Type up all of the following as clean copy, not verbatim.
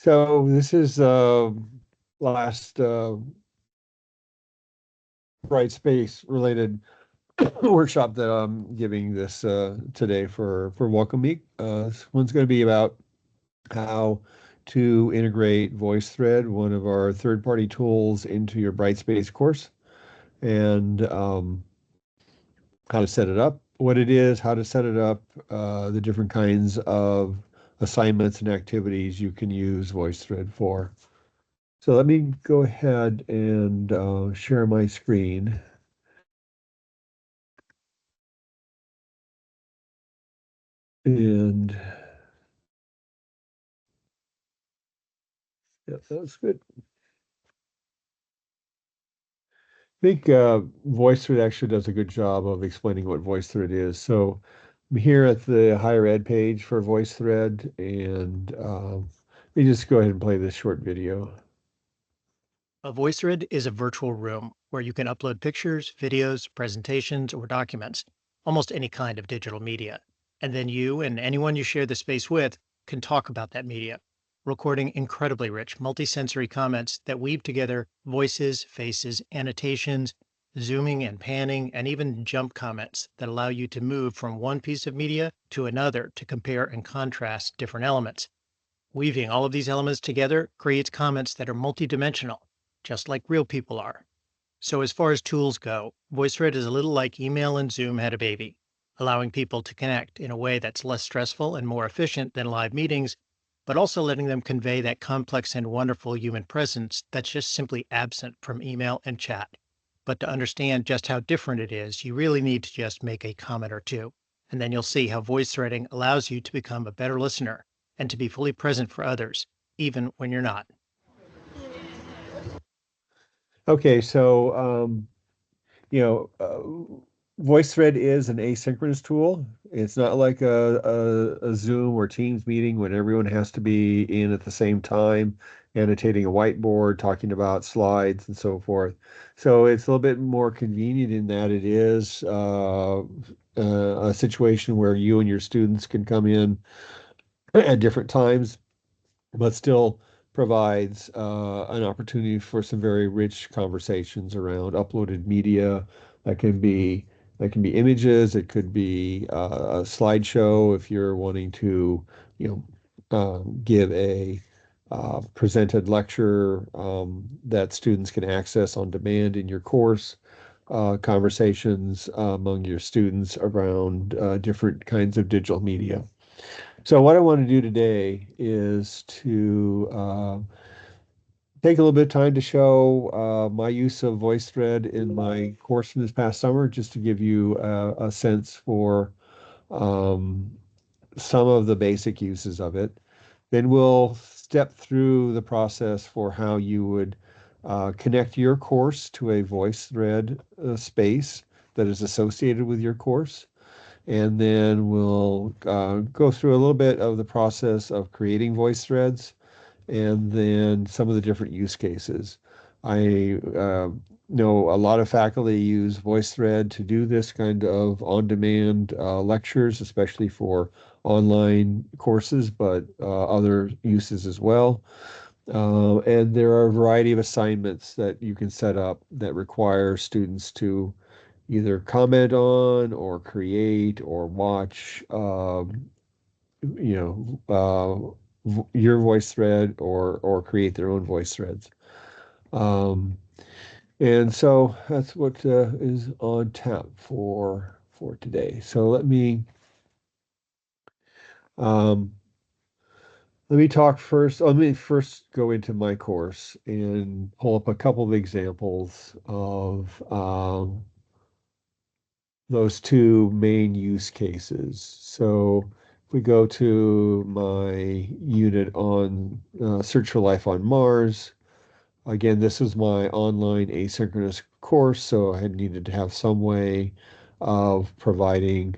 So this is last Brightspace related workshop that I'm giving this today for Welcome Week. This one's going to be about how to integrate VoiceThread, one of our third-party tools, into your Brightspace course, and how to set it up, what it is, how to set it up, the different kinds of assignments and activities you can use VoiceThread for. So let me go ahead and share my screen. And yeah, that's good. I think VoiceThread actually does a good job of explaining what VoiceThread is. So I'm here at the higher ed page for VoiceThread, and let me just go ahead and play this short video. A VoiceThread is a virtual room where you can upload pictures, videos, presentations, or documents, almost any kind of digital media. And then you and anyone you share the space with can talk about that media, recording incredibly rich multisensory comments that weave together voices, faces, annotations, zooming and panning, and even jump comments that allow you to move from one piece of media to another to compare and contrast different elements. Weaving all of these elements together creates comments that are multidimensional, just like real people are. So, as far as tools go, VoiceThread is a little like email and Zoom had a baby, allowing people to connect in a way that's less stressful and more efficient than live meetings, but also letting them convey that complex and wonderful human presence that's just simply absent from email and chat. But to understand just how different it is, you really need to just make a comment or two, and then you'll see how voice threading allows you to become a better listener and to be fully present for others, even when you're not. Okay, so you know, VoiceThread is an asynchronous tool. It's not like a Zoom or Teams meeting when everyone has to be in at the same time, annotating a whiteboard, talking about slides and so forth. So it's a little bit more convenient in that it is a situation where you and your students can come in at different times, but still provides an opportunity for some very rich conversations around uploaded media that can be images, it could be a slideshow if you're wanting to, give a presented lecture that students can access on demand in your course, conversations among your students around different kinds of digital media. So what I want to do today is to take a little bit of time to show my use of VoiceThread in my course from this past summer, just to give you a sense for um, some of the basic uses of it. Then we'll step through the process for how you would connect your course to a VoiceThread space that is associated with your course. And then we'll go through a little bit of the process of creating voice threads and then some of the different use cases. I know a lot of faculty use VoiceThread to do this kind of on-demand lectures, especially for online courses, but other uses as well. And there are a variety of assignments that you can set up that require students to either comment on or create or watch, your voice thread or create their own voice threads. Um, and so that's what is on tap for today. So um, let me talk first. Let me first go into my course and pull up a couple of examples of those two main use cases. So if we go to my unit on Search for Life on Mars, again, this is my online asynchronous course, so I had needed to have some way of providing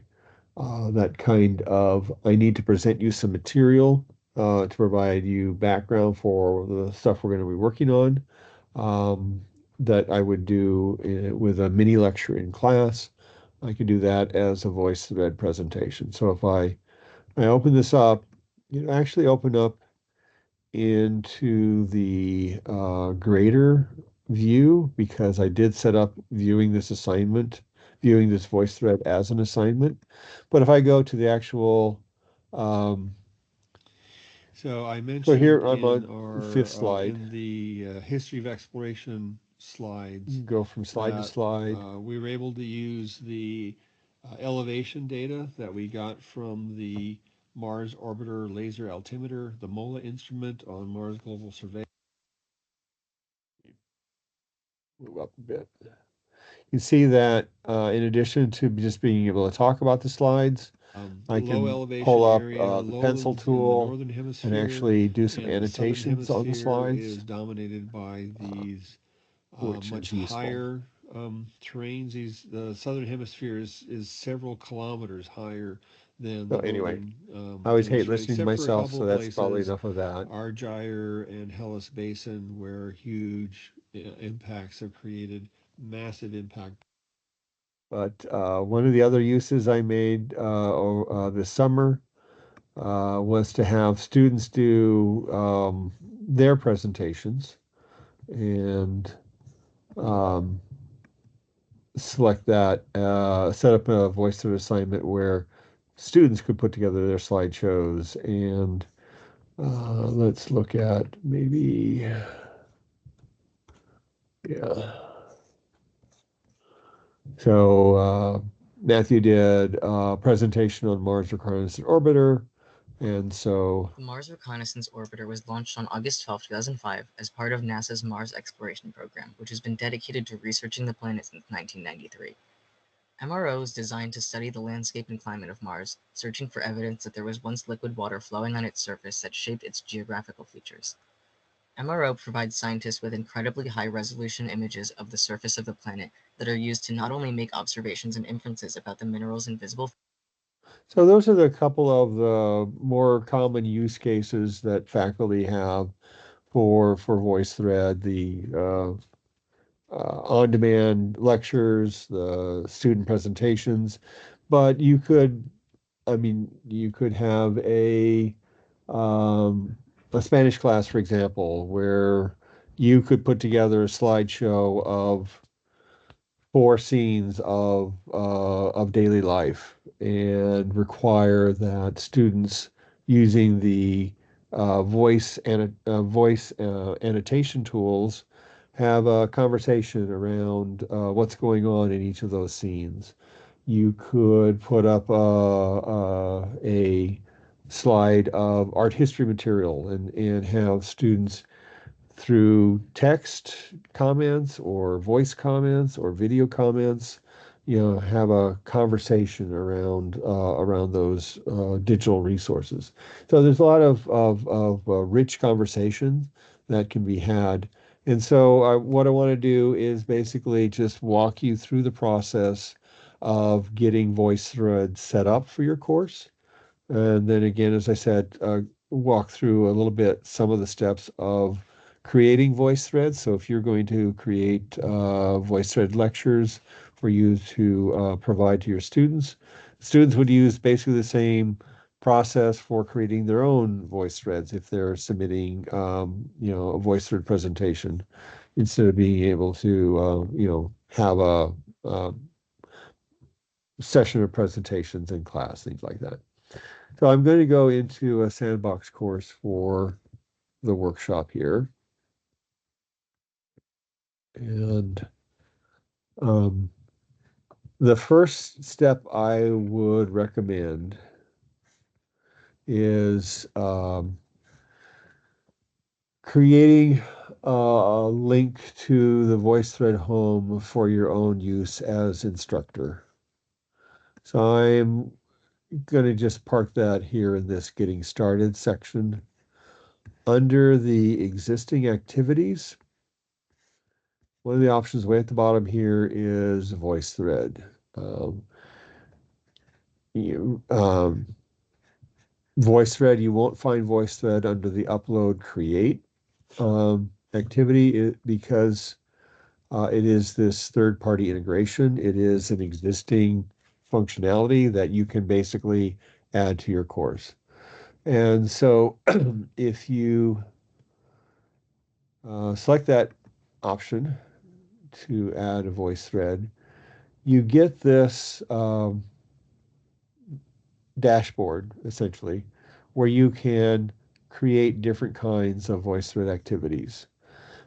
that kind of, I need to present you some material to provide you background for the stuff we're going to be working on um, that I would do with a mini lecture in class. I could do that as a voice thread presentation. So if I open this up, you actually open up into the grader view because I did set up viewing this voice thread as an assignment. But if I go to the actual, um, So I so here mentioned I'm in on our fifth slide, in the history of exploration slides go from slide to that slide. we were able to use the elevation data that we got from the Mars Orbiter Laser Altimeter, the MOLA instrument on Mars Global Survey. Move up a bit. You see that in addition to just being able to talk about the slides, I Low can pull elevation up area, the pencil lowlands in the tool northern and hemisphere, actually do some and the southern annotations on the hemisphere slides, is dominated by uh, these which much is useful. higher terrains. The southern hemisphere is several kilometers higher than So the anyway, northern I always hate hemisphere, listening to except for a myself, couple so of that's probably places, enough of that. Argyre and Hellas Basin, where huge impacts have created massive impact. But one of the other uses I made this summer was to have students do their presentations and um, select that, set up a voice through assignment where students could put together their slideshows. And let's look at maybe, yeah. So Matthew did a presentation on Mars Reconnaissance Orbiter. And so, The Mars Reconnaissance Orbiter was launched on August 12, 2005 as part of NASA's Mars Exploration Program, which has been dedicated to researching the planet since 1993. MRO is designed to study the landscape and climate of Mars, searching for evidence that there was once liquid water flowing on its surface that shaped its geographical features. MRO provides scientists with incredibly high-resolution images of the surface of the planet that are used to not only make observations and inferences about the minerals and visible. so those are the couple of the more common use cases that faculty have for VoiceThread, the on-demand lectures, the student presentations. But you could, I mean, you could have um, a Spanish class, for example, where you could put together a slideshow of four scenes of daily life and require that students using the voice annotation tools have a conversation around what's going on in each of those scenes. You could put up a slide of art history material and have students through text comments or voice comments or video comments, have a conversation around those digital resources. So there's a lot of rich conversation that can be had. And so what I want to do is basically just walk you through the process of getting VoiceThread set up for your course. And then again, as I said, walk through a little bit some of the steps of creating voice threads. So if you're going to create voice thread lectures for you to provide to your students, students would use basically the same process for creating their own voice threads if they're submitting, a voice thread presentation instead of being able to, have a session of presentations in class, things like that. So I'm going to go into a sandbox course for the workshop here. And um, the first step I would recommend is creating a link to the VoiceThread home for your own use as instructor. So I'm going to just park that here in this getting started section. Under the existing activities, one of the options way at the bottom here is VoiceThread. Um, you, VoiceThread, you won't find VoiceThread under the upload create activity because it is this third-party integration. It is an existing functionality that you can basically add to your course. And so if you select that option to add a voice thread. You get this dashboard, essentially, where you can create different kinds of VoiceThread activities.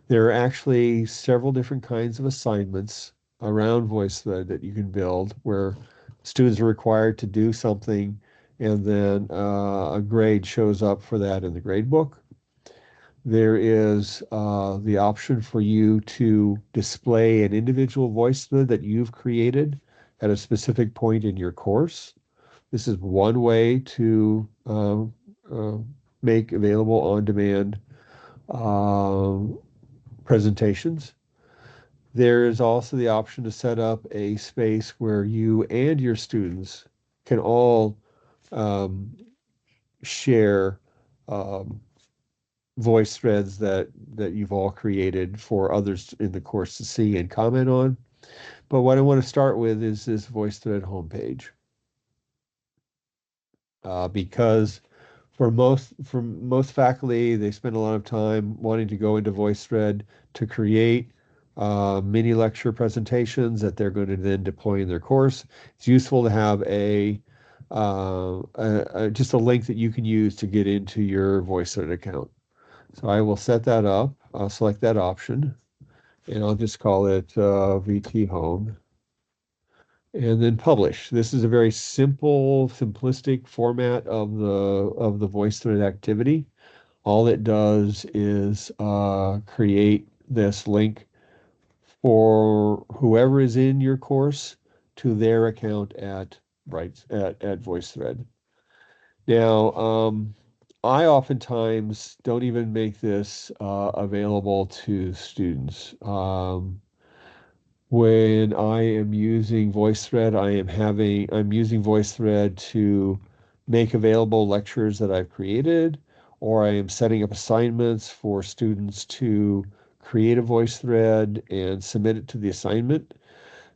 There are actually several different kinds of assignments around VoiceThread that you can build where students are required to do something and then a grade shows up for that in the grade book. There is the option for you to display an individual VoiceThread that you've created at a specific point in your course. This is one way to uh, make available on-demand uh, presentations. There is also the option to set up a space where you and your students can all um, share um, voice threads that you've all created for others in the course to see and comment on. But what I want to start with is this VoiceThread homepage. Because for most faculty, they spend a lot of time wanting to go into VoiceThread to create mini lecture presentations that they're going to then deploy in their course. It's useful to have just a link that you can use to get into your VoiceThread account. So I will set that up. I'll select that option, and I'll just call it VT Home and then publish. This is a very simple, simplistic format of the VoiceThread activity. All it does is create this link for whoever is in your course to their account at VoiceThread. Now, I oftentimes don't even make this available to students. When I am using VoiceThread, I'm using VoiceThread to make available lectures that I've created, or I am setting up assignments for students to create a VoiceThread and submit it to the assignment.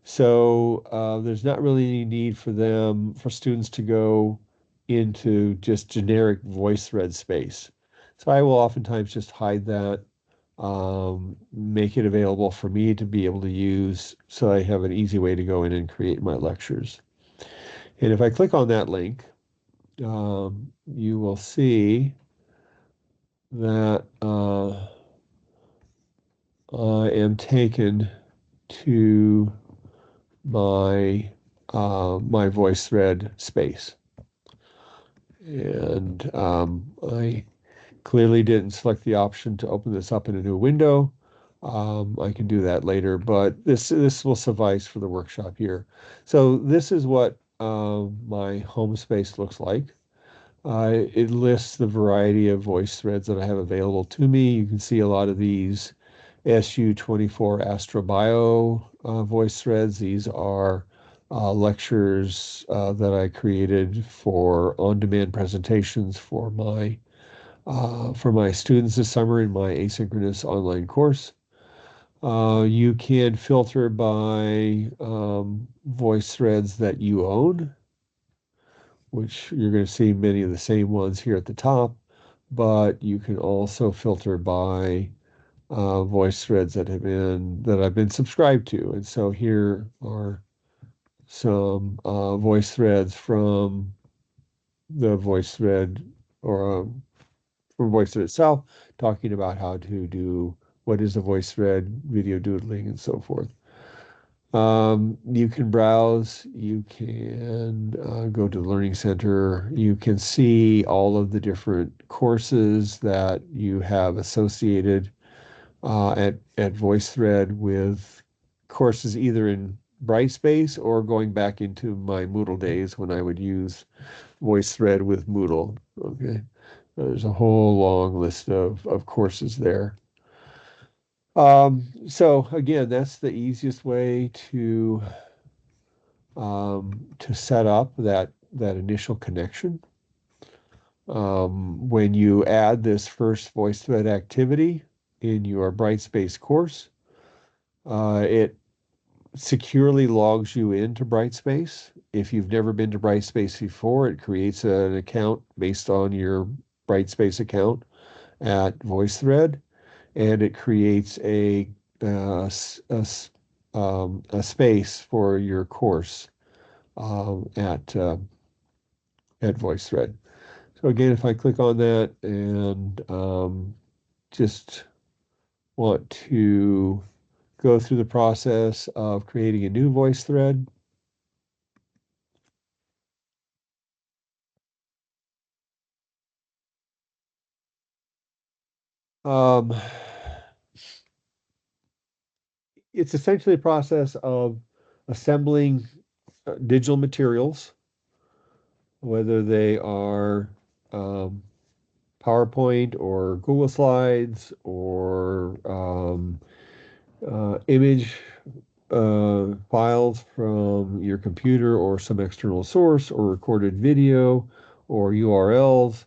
So there's not really any need for students to go into just generic VoiceThread space. So I will oftentimes just hide that, make it available for me to be able to use so I have an easy way to go in and create my lectures. And if I click on that link, you will see that I am taken to my VoiceThread space. And I clearly didn't select the option to open this up in a new window. I can do that later, but this will suffice for the workshop here. So this is what my home space looks like. It lists the variety of voice threads that I have available to me. You can see a lot of these SU24 Astrobio voice threads. These are lectures that I created for on-demand presentations for my students this summer in my asynchronous online course. You can filter by voice threads that you own, which you're going to see many of the same ones here at the top, but you can also filter by voice threads that I've been subscribed to. And so here are some voice threads from the voice thread or from VoiceThread itself, talking about how to do what is a VoiceThread, video doodling, and so forth. You can browse, you can go to the Learning Center, you can see all of the different courses that you have associated at VoiceThread with courses either in Brightspace or going back into my Moodle days when I would use VoiceThread with Moodle. Okay. There's a whole long list of courses there. So again, that's the easiest way to set up that initial connection. When you add this first VoiceThread activity in your Brightspace course, it securely logs you into Brightspace. If you've never been to Brightspace before, it creates an account based on your Brightspace account at VoiceThread. and it creates a space for your course at VoiceThread. So again, if I click on that and just want to go through the process of creating a new VoiceThread. Um, it's essentially a process of assembling digital materials, whether they are PowerPoint or Google Slides or image files from your computer or some external source or recorded video or URLs.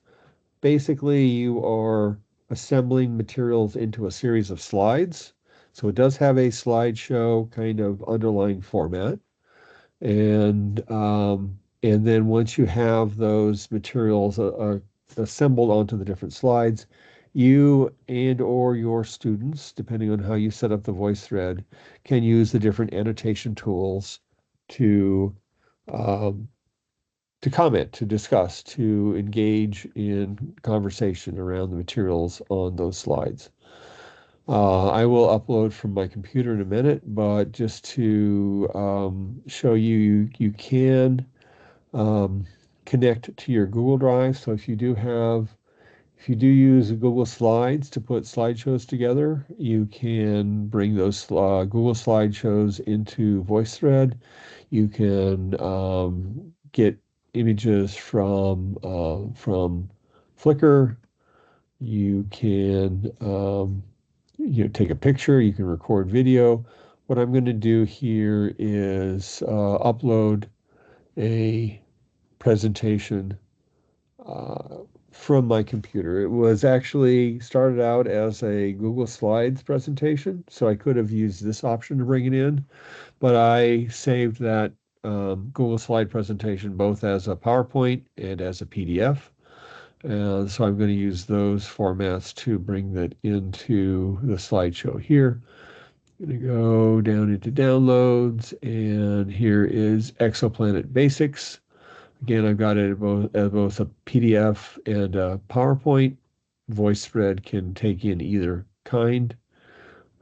Basically, you are assembling materials into a series of slides. So it does have a slideshow kind of underlying format. And then once you have those materials assembled onto the different slides, you and or your students, depending on how you set up the VoiceThread, can use the different annotation tools to um, to comment, to discuss, to engage in conversation around the materials on those slides. I will upload from my computer in a minute, but just to show you, you can um, connect to your Google Drive. So if you do use Google Slides to put slideshows together, you can bring those Google slideshows into VoiceThread. You can get images from Flickr. You can take a picture. You can record video. What I'm going to do here is upload a presentation uh, from my computer. It was actually started out as a Google Slides presentation, so I could have used this option to bring it in, but I saved that Google Slide presentation both as a PowerPoint and as a PDF. And so I'm going to use those formats to bring that into the slideshow here. I'm going to go down into downloads, and here is Exoplanet Basics. Again, I've got it as both a PDF and a PowerPoint. VoiceThread can take in either kind.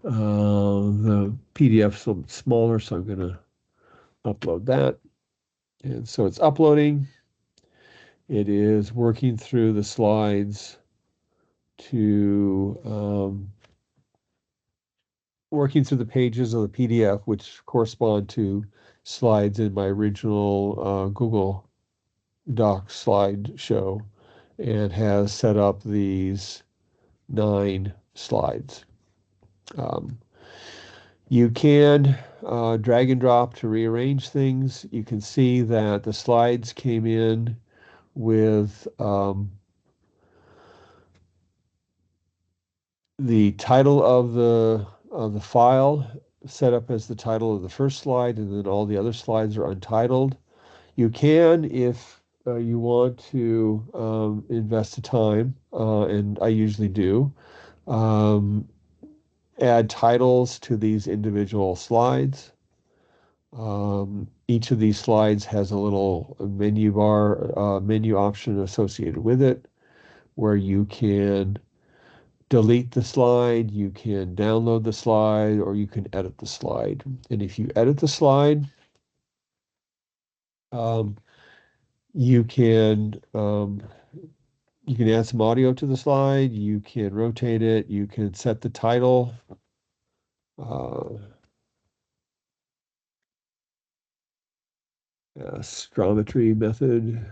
The PDF is a little bit smaller, so I'm going to upload that. And so it's uploading. It is working through the slides to working through the pages of the PDF, which correspond to slides in my original Google Docs slideshow, and has set up these 9 slides. You can drag and drop to rearrange things. You can see that the slides came in with the title of the file set up as the title of the first slide, and then all the other slides are untitled. You can, if you want to invest the time, and I usually do, add titles to these individual slides. Each of these slides has a little menu bar, menu option associated with it, where you can delete the slide, you can download the slide, or you can edit the slide. And if you edit the slide, um, you can um, you can add some audio to the slide, you can rotate it, you can set the title. Astrometry method.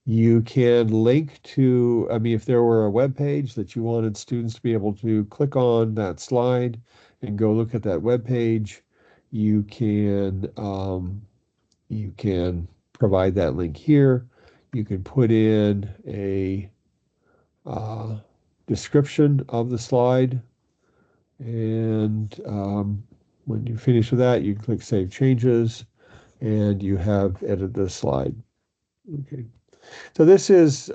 You can link to, I mean, if there were a web page that you wanted students to be able to click on that slide and go look at that web page, you can provide that link here. You can put in a description of the slide, and when you finish with that, you can click Save Changes, and you have edited the slide. Okay. So this is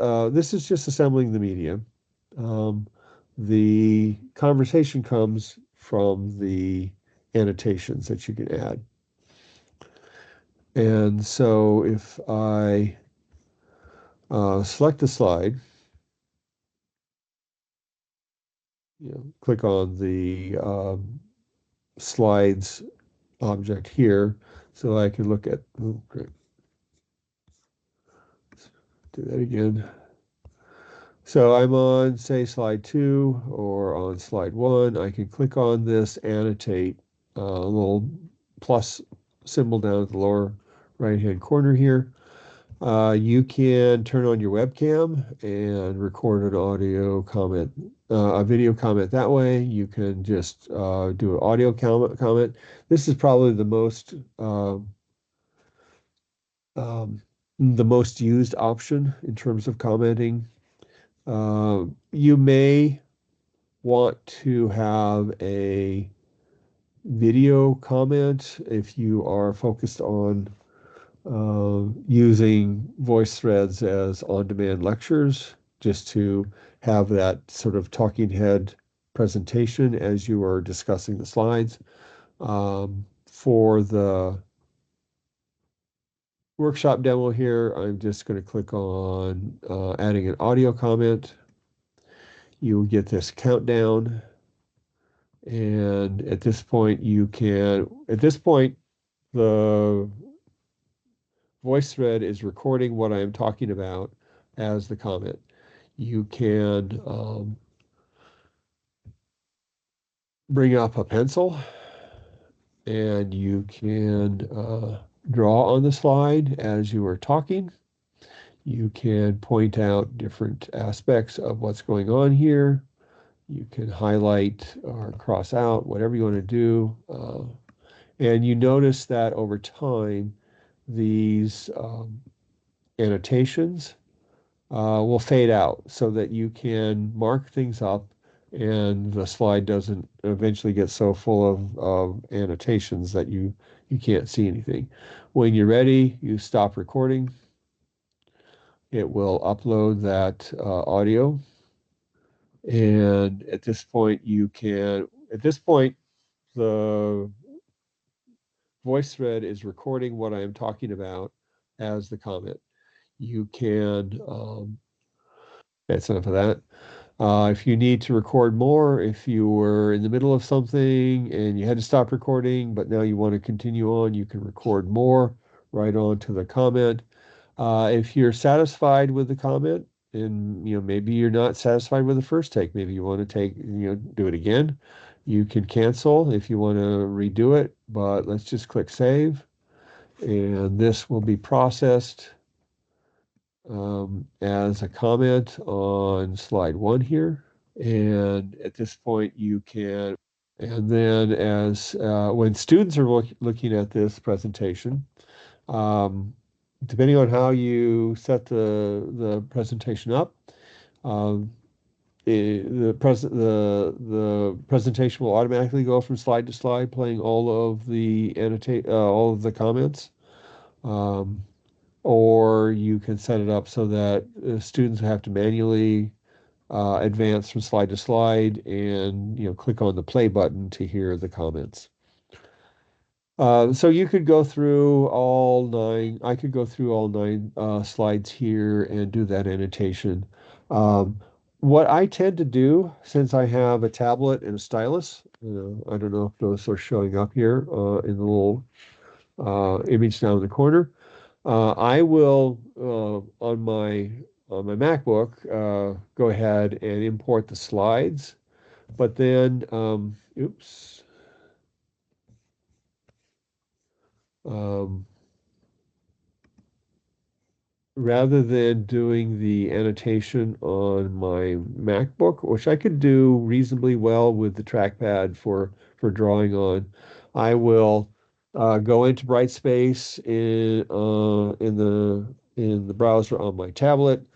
just assembling the media. Um, the conversation comes from the annotations that you can add. And so if I select a slide, click on the slides object here, so I can look at, oh, great. Do that again. So I'm on, say, slide 2 or on slide 1. I can click on this annotate little plus symbol down at the lower right-hand corner here. You can turn on your webcam and record an audio comment, a video comment that way. You can just do an audio comment. This is probably um, the most used option in terms of commenting. You may want to have a video comment if you are focused on using VoiceThreads as on-demand lectures, just to have that sort of talking head presentation as you are discussing the slides. For the workshop demo here, I'm just going to click on adding an audio comment. You will get this countdown. And at this point, the VoiceThread is recording what I am talking about as the comment. You can bring up a pencil and you can draw on the slide as you are talking. You can point out different aspects of what's going on here. You can highlight or cross out, whatever you want to do. And you notice that over time, these annotations will fade out so that you can mark things up and the slide doesn't eventually get so full of annotations that you can't see anything. When you're ready, you stop recording. It will upload that audio. And at this point, the VoiceThread is recording what I am talking about as the comment. You can, that's enough of that. If you need to record more, if you were in the middle of something and you had to stop recording, but now you want to continue on, you can record more right on to the comment. If you're satisfied with the comment, and maybe you're not satisfied with the first take, maybe you want to do it again, you can cancel if you want to redo it, but let's just click save, and this will be processed as a comment on slide 1 here. And at this point, and then when students are looking at this presentation, depending on how you set the presentation up, the presentation will automatically go from slide to slide, playing all of the comments. Or you can set it up so that students have to manually advance from slide to slide and click on the play button to hear the comments. So you could go through all 9. I could go through all 9 slides here and do that annotation. What I tend to do, since I have a tablet and a stylus, I don't know if those are showing up here in the little image down in the corner. I will on my MacBook go ahead and import the slides, but then oops. Rather than doing the annotation on my MacBook, which I could do reasonably well with the trackpad for drawing on, I will go into Brightspace in the browser on my tablet,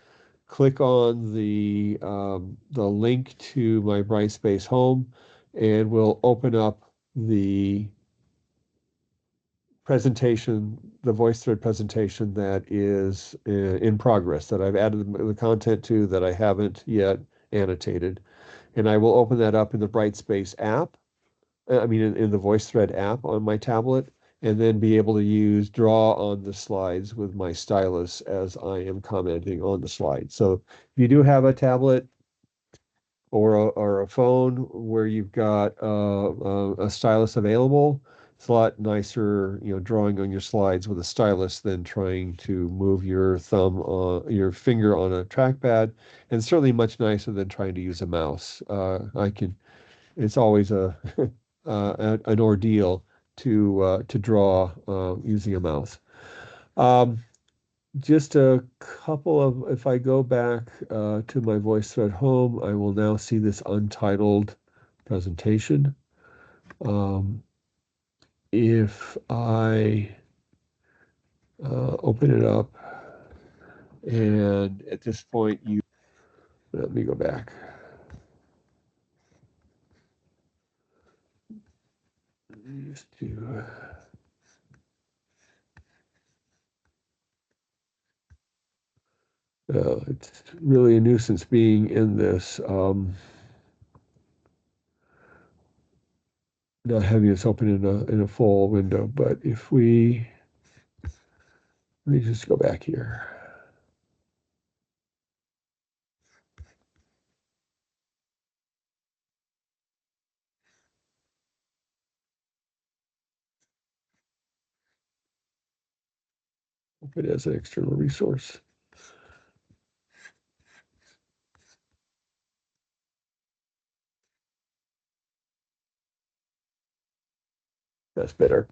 click on the link to my Brightspace home, and we'll open up the VoiceThread presentation that is in progress, that I've added the content to that I haven't yet annotated. And I will open that up in the Brightspace app, in the VoiceThread app on my tablet, and then be able to use draw on the slides with my stylus as I am commenting on the slide. So if you do have a tablet or a phone where you've got a stylus available, it's a lot nicer, drawing on your slides with a stylus than trying to move your your finger on a trackpad, and certainly much nicer than trying to use a mouse. It's always an ordeal to draw using a mouse. Um, just a couple of, if I go back to my VoiceThread home, I will now see this untitled presentation. If I open it up, and at this point, let me go back. Just to, it's really a nuisance being in this, not having this open in a full window. But if let me just go back here. Open as an external resource. That's better.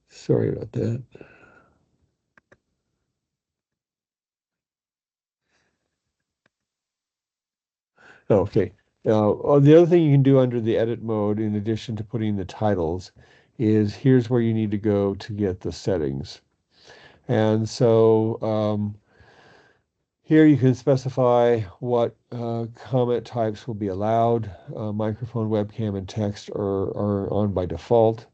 Sorry about that. Okay. The other thing you can do under the edit mode, in addition to putting the titles, is here's where you need to go to get the settings. And so here you can specify what comment types will be allowed. Microphone, webcam, and text are on by default.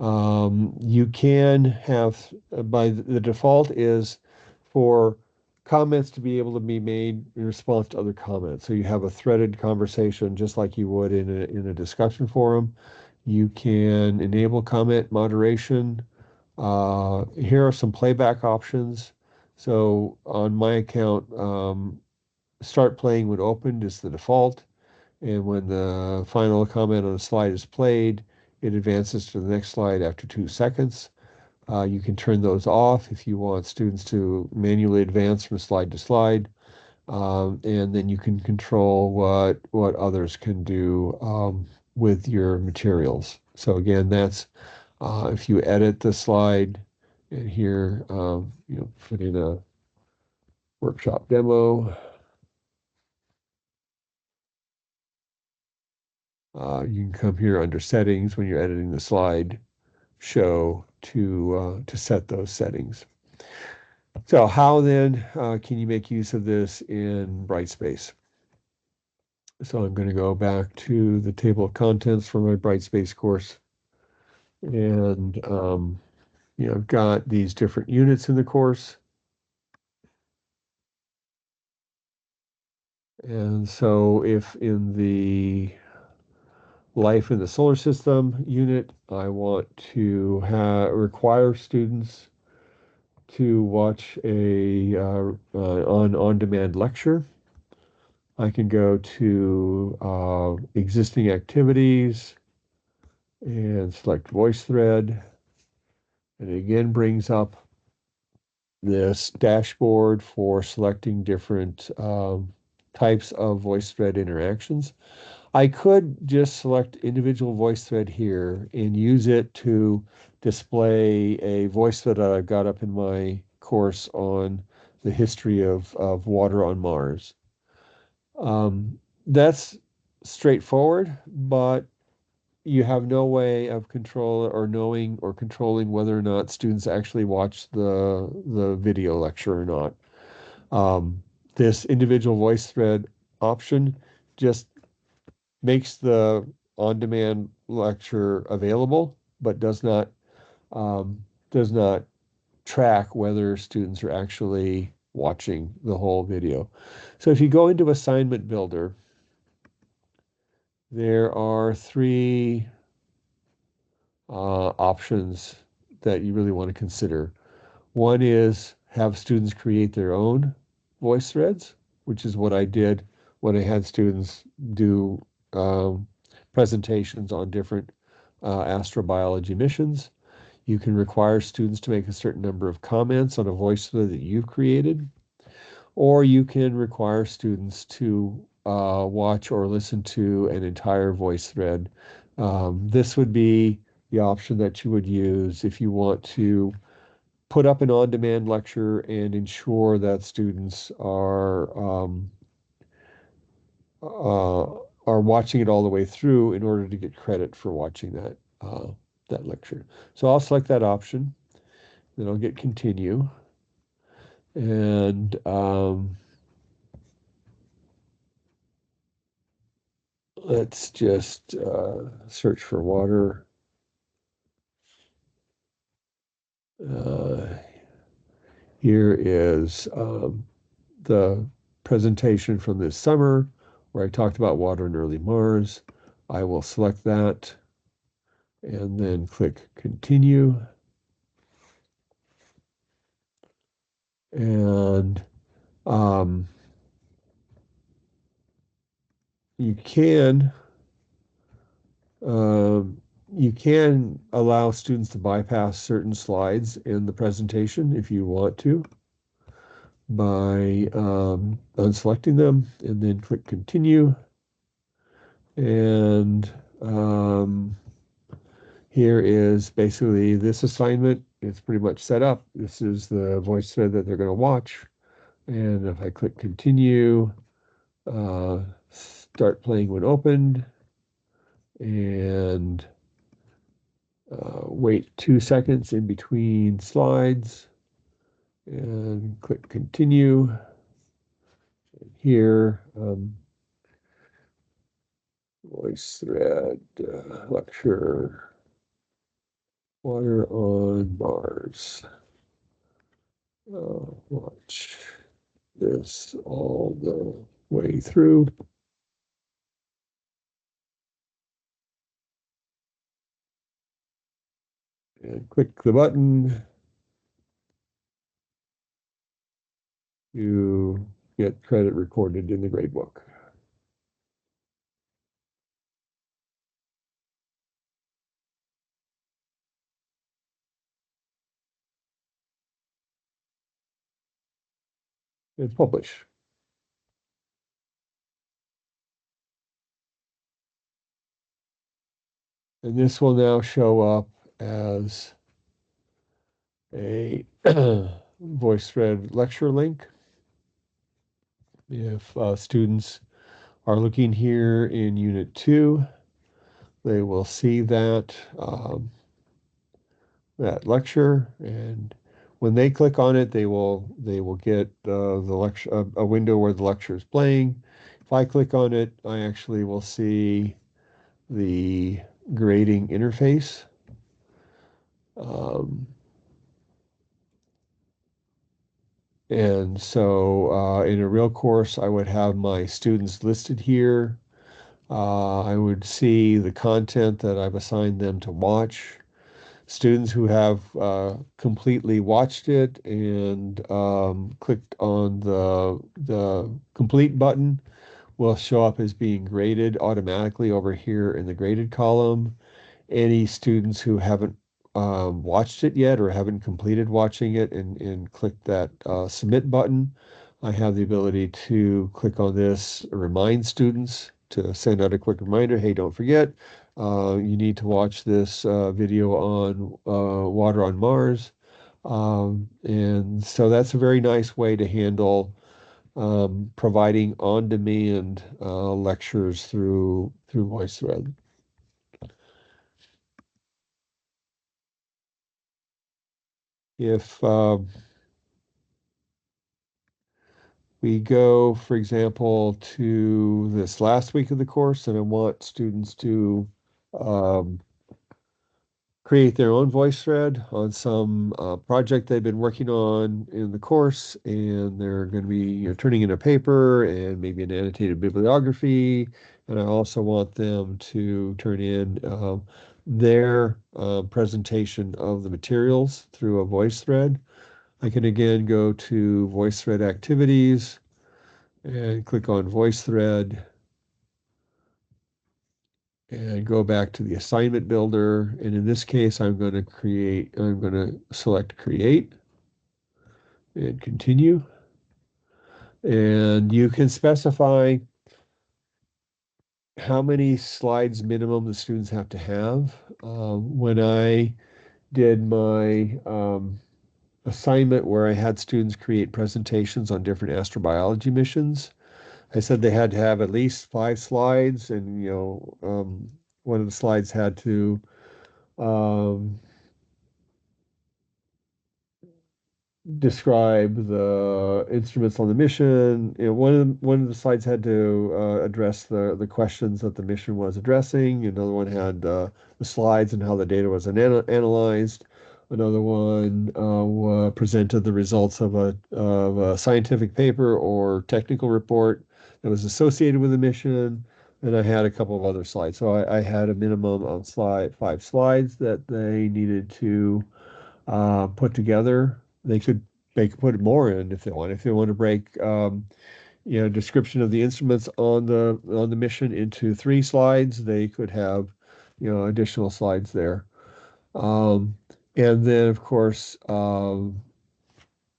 You can have, by the default is for comments to be able to be made in response to other comments. So you have a threaded conversation just like you would in a discussion forum. You can enable comment moderation. Here are some playback options. So on my account, start playing when opened is the default. And when the final comment on a slide is played, it advances to the next slide after 2 seconds. You can turn those off if you want students to manually advance from slide to slide. And then you can control what others can do with your materials. So again, that's if you edit the slide, and here, put in a workshop demo. You can come here under settings when you're editing the slide show to set those settings. So how then can you make use of this in Brightspace? So I'm going to go back to the table of contents for my Brightspace course. And, I've got these different units in the course. And so if in the life in the solar system unit, I want to require students to watch a on-demand lecture, I can go to existing activities and select VoiceThread, and it again brings up this dashboard for selecting different types of VoiceThread interactions. I could just select individual VoiceThread here and use it to display a VoiceThread that I've got up in my course on the history of water on Mars. That's straightforward, but you have no way of control or knowing or controlling whether or not students actually watch the video lecture or not. This individual VoiceThread option just makes the on-demand lecture available, but um, does not track whether students are actually watching the whole video. So if you go into Assignment Builder, there are three options that you really want to consider. One is have students create their own voice threads, which is what I did when I had students do um, presentations on different astrobiology missions. You can require students to make a certain number of comments on a voice thread that you've created, or you can require students to watch or listen to an entire voice thread. This would be the option that you would use if you want to put up an on-demand lecture and ensure that students uh, are watching it all the way through in order to get credit for watching that lecture. So I'll select that option, then I'll get continue, and let's just search for water. Uh, Here is the presentation from this summer where I talked about water in early Mars. I will select that and then click continue. And um, you can um, you can allow students to bypass certain slides in the presentation if you want to by unselecting them and then click continue. And here is basically this assignment. It's pretty much set up. This is the voice thread that they're going to watch. And if I click continue, start playing when opened, and wait 2 seconds in between slides, and click continue. Here, VoiceThread lecture, water on Mars. Watch this all the way through. And click the button to get credit recorded in the gradebook. And publish. And this will now show up as a VoiceThread lecture link. If students are looking here in Unit 2, they will see that lecture, and when they click on it, they will get the lecture a window where the lecture is playing. If I click on it, I actually will see the grading interface. And so in a real course, I would have my students listed here. I would see the content that I've assigned them to watch. Students who have completely watched it and clicked on the complete button will show up as being graded automatically over here in the graded column. Any students who haven't watched it yet or haven't completed watching it and clicked that submit button, I have the ability to click on this, remind students, to send out a quick reminder, hey, don't forget, you need to watch this video on water on Mars. And so that's a very nice way to handle providing on-demand lectures through VoiceThread. If we go, for example, to this last week of the course, and I want students to um, create their own VoiceThread on some project they've been working on in the course, and they're going to be turning in a paper and maybe an annotated bibliography. And I also want them to turn in their presentation of the materials through a VoiceThread. I can again go to VoiceThread activities and click on VoiceThread and go back to the assignment builder. And in this case, I'm going to select create and continue. And you can specify how many slides minimum the students have to have. When I did my assignment where I had students create presentations on different astrobiology missions, I said they had to have at least 5 slides, and one of the slides had to um, describe the instruments on the mission. One of the slides had to address the questions that the mission was addressing. Another one had the slides and how the data was analyzed. Another one presented the results of a scientific paper or technical report that was associated with the mission. And I had a couple of other slides. So I had a minimum of 5 slides that they needed to put together. They could put more in if they want. If they want to break description of the instruments on the mission into 3 slides, they could have additional slides there. And then of course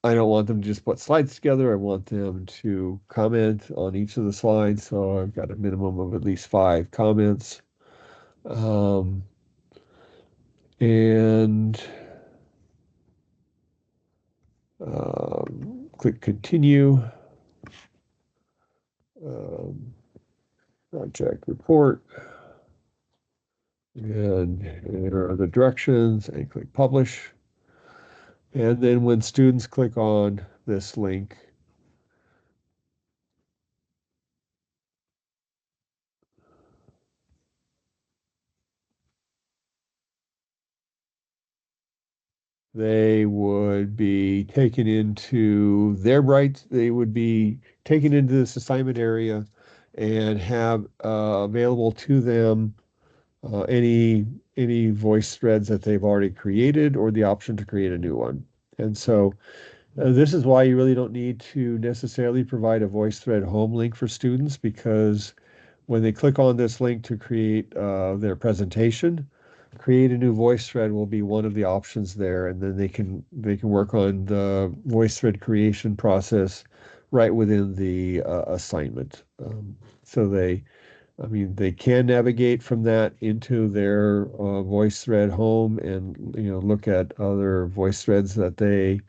I don't want them to just put slides together. I want them to comment on each of the slides. So I've got a minimum of at least 5 comments. And click continue. Project report. And here are the directions, and click publish. And then when students click on this link, they would be taken into they would be taken into this assignment area and have available to them any voice threads that they've already created, or the option to create a new one. And so this is why you really don't need to necessarily provide a VoiceThread home link for students, because when they click on this link to create their presentation, create a new VoiceThread will be one of the options there, and then they can work on the VoiceThread creation process right within the assignment. So they can navigate from that into their VoiceThread home and look at other voice threads that they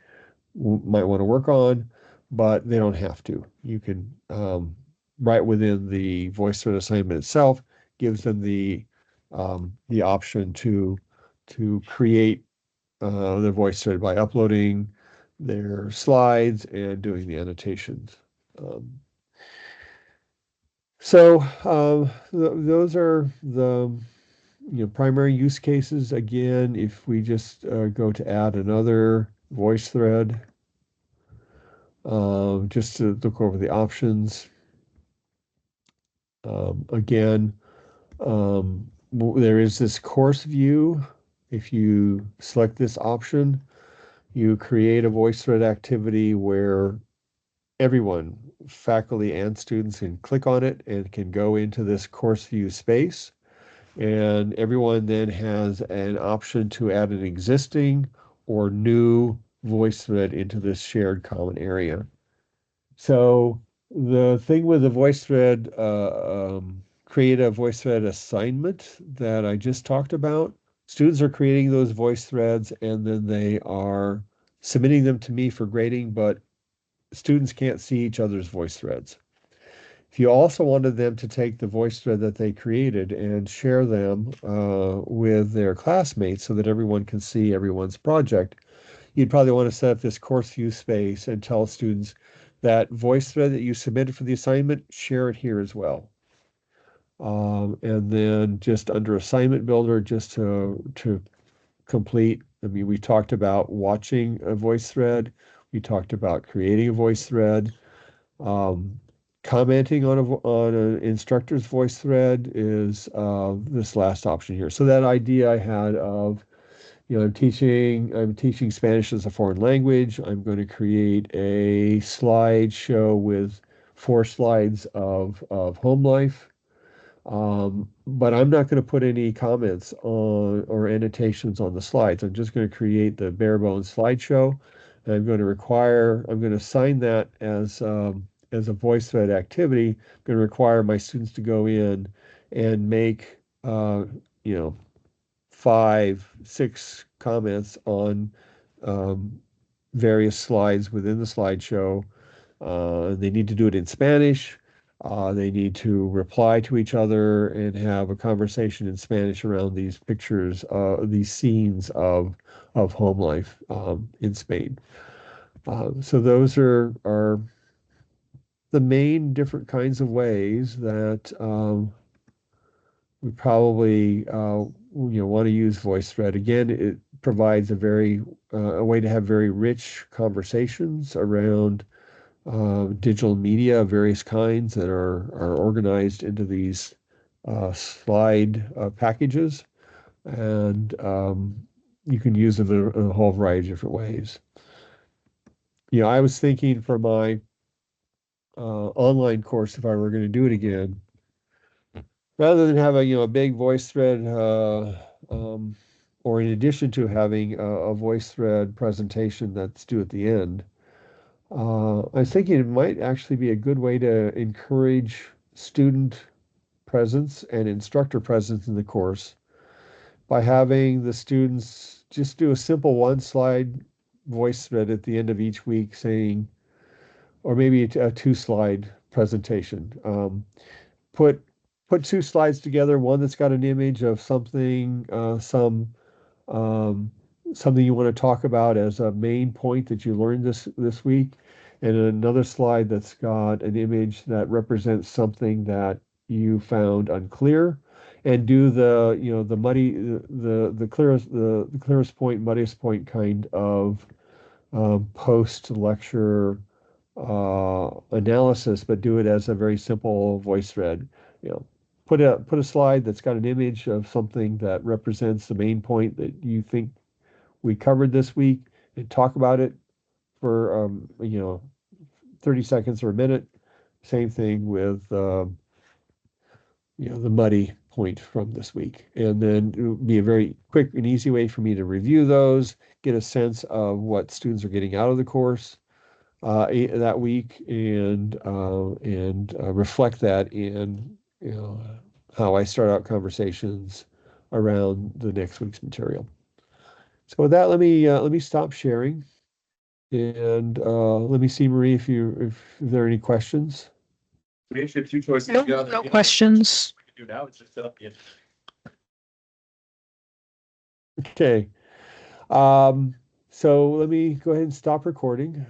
might want to work on, but they don't have to. You can right within the VoiceThread assignment itself gives them the option to create their VoiceThread by uploading their slides and doing the annotations. Those are the primary use cases. Again, if we just go to add another VoiceThread, just to look over the options. Again, there is this course view. If you select this option, you create a VoiceThread activity where everyone, faculty and students, can click on it and can go into this course view space. And everyone then has an option to add an existing or new VoiceThread into this shared common area. So the thing with the VoiceThread create a VoiceThread assignment that I just talked about. Students are creating those voice threads and then they are submitting them to me for grading, but students can't see each other's voice threads. If you also wanted them to take the voice thread that they created and share them with their classmates so that everyone can see everyone's project, you'd probably want to set up this course view space and tell students that voice thread that you submitted for the assignment, share it here as well. And then just under assignment builder, just to complete, I mean, we talked about watching a voice thread. We talked about creating a voice thread. Commenting on an instructor's voice thread is this last option here. So that idea I had of, I'm teaching Spanish as a foreign language. I'm going to create a slideshow with 4 slides of home life. But I'm not going to put any comments on or annotations on the slides. I'm just going to create the bare bones slideshow. And I'm going to assign that as a VoiceThread activity. I'm going to require my students to go in and make, 5, 6 comments on various slides within the slideshow. They need to do it in Spanish. They need to reply to each other and have a conversation in Spanish around these pictures, these scenes of home life in Spain. So those are the main different kinds of ways that we probably want to use VoiceThread. Again, it provides a way to have very rich conversations around digital media of various kinds that are organized into these slide packages, and you can use them in a whole variety of different ways. I was thinking for my online course, if I were going to do it again, rather than have a big voice thread, or in addition to having a voice thread presentation that's due at the end, I was thinking it might actually be a good way to encourage student presence and instructor presence in the course by having the students just do a simple 1-slide voice thread at the end of each week saying, or maybe a 2-slide presentation. Put 2 slides together, one that's got an image of something, something you want to talk about as a main point that you learned this week, and another slide that's got an image that represents something that you found unclear, and do the clearest point, muddiest point kind of post lecture analysis, but do it as a very simple voice thread. Put a slide that's got an image of something that represents the main point that you think we covered this week, and talk about it for 30 seconds or a minute. Same thing with the muddy point from this week, and then it would be a very quick and easy way for me to review those, get a sense of what students are getting out of the course that week, and reflect that in how I start out conversations around the next week's material. So with that, let me stop sharing, and let me see, Marie, if there are any questions. We actually have 2 choices. No questions. We can do now. It's just fill up the. Okay. So let me go ahead and stop recording.